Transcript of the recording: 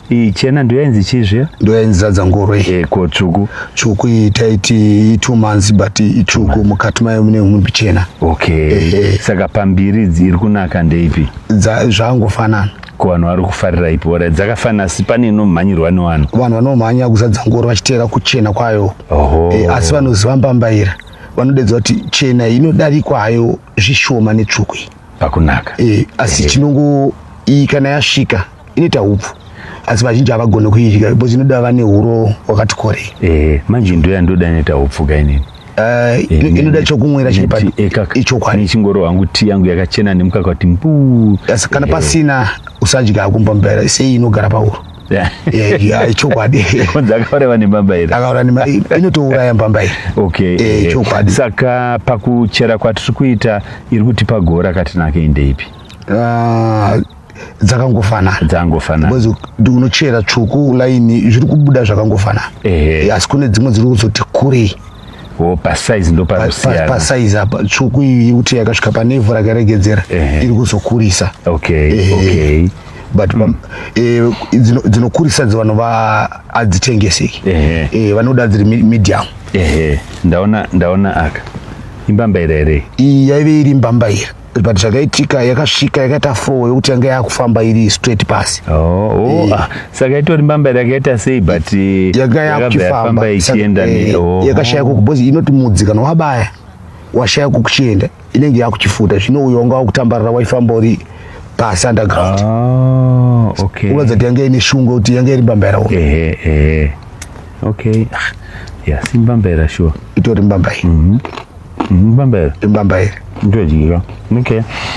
Ichena ndio yainzi chizve? Ndio yainzi dzangoro ko tsvuku. Tsvuku taiti 2 months but itsvuku mukati mayo mune muchena. Okay. Saka pambiri iri kunaka ndeipi? Zvangofanana. Ko vanhu vari kufarira ipi? Ora dzakafanana si pane inomhanyirwa nevanhu. Vanhu vanomhanya kuzadza ngoro vachiteera kuchena kwayo. Asi vanoziva mbambaira. Vanodedza kuti chena inodarikwa hayo zvishoma netsvuku iyi. Pakunaka. Asi chinongo iyi kana yasvika inoita upfu. Asi vazhinji havagone kuidya because inoda vane huro wakati korei. Manje ndo yandoda inoita upfu kainini. Inoda chokumwira chiri ichokwadi. Nichingoro hangu tii yangu yakachena nemukaka kuti mbuu. Asi kana pasina usadya kumbambaira sei inogara pauro. Ichokwadi. Dzakaureva nembambaira. Akaura inotouraya mbambaira. Ichokwadi. Saka pakuchera kwatiri kuita iri kutipa gora katinake ndeipi? Dzangofanana. Because unochera tsvuku laini zviri kubuda zvakangofanana. Asi kune dzimwe dziri kuzoti kurei. Pasize ndo parasiyana. Pasize apa tsvuku iyi kuti yakasvika pane ivhu rakaregedzera iri kuzokurisa. But dzinokurisa vanhu adzitengeseki. Vanoda dziri medium. Ndaona aka imbambaira here. Iyi yaive iri mbambaira. But zvakaitika yakasvika yakaita flow yokuti yanga yaakufamba iri straight pasi. Saka itori mbambaira yakaita sei but yanga yaakufamba ichienda yakashaya kukubozi inoti mudzi kana wabaya washaya kuchienda inenge yakuchifuta zvino uyo wanga wakutambarara waifamba uri pasi underground. Unoza kuti yanga ine shungu kuti yanga iri mbambaira. Si mbambaira sure. Itori mbambaira. Mbambaira. Mbambaira. Ndio jiga. Okay.